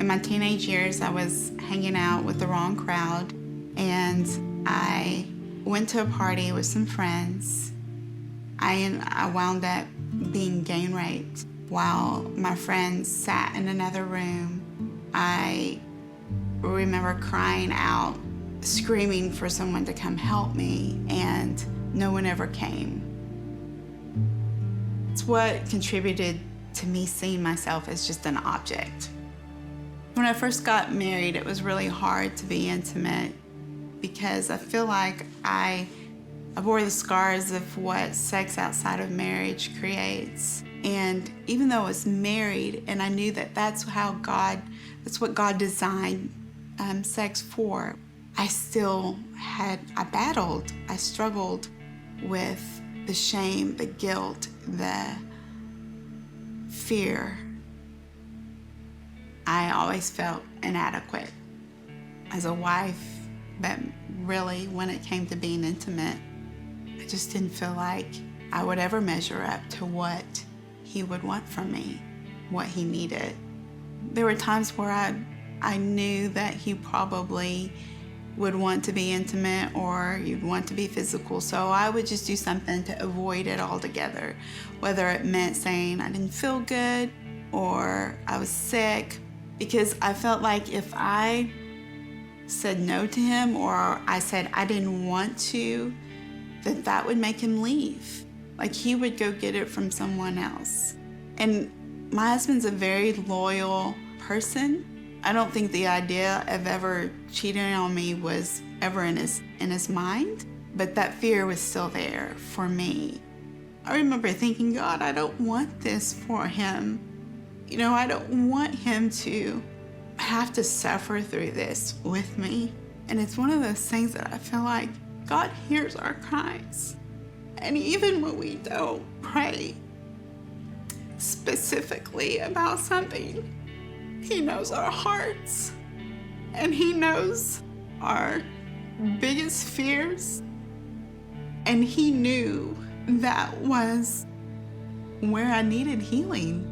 In my teenage years, I was hanging out with the wrong crowd, and I went to a party with some friends. I wound up being gang raped while my friends sat in another room. I remember crying out, screaming for someone to come help me, and no one ever came. It's what contributed to me seeing myself as just an object. When I first got married, it was really hard to be intimate because I feel like I bore the scars of what sex outside of marriage creates. And even though I was married and I knew that that's what God designed sex for, I struggled with the shame, the guilt, the fear. I always felt inadequate as a wife, but really when it came to being intimate, I just didn't feel like I would ever measure up to what he would want from me, what he needed. There were times where I knew that he probably would want to be intimate or you'd want to be physical, so I would just do something to avoid it altogether, whether it meant saying I didn't feel good or I was sick, because I felt like if I said no to him or I said I didn't want to, that would make him leave. Like he would go get it from someone else. And my husband's a very loyal person. I don't think the idea of ever cheating on me was ever in his mind, but that fear was still there for me. I remember thinking, God, I don't want this for him. I don't want him to have to suffer through this with me. And it's one of those things that I feel like God hears our cries. And even when we don't pray specifically about something, he knows our hearts, and he knows our biggest fears, and he knew that was where I needed healing.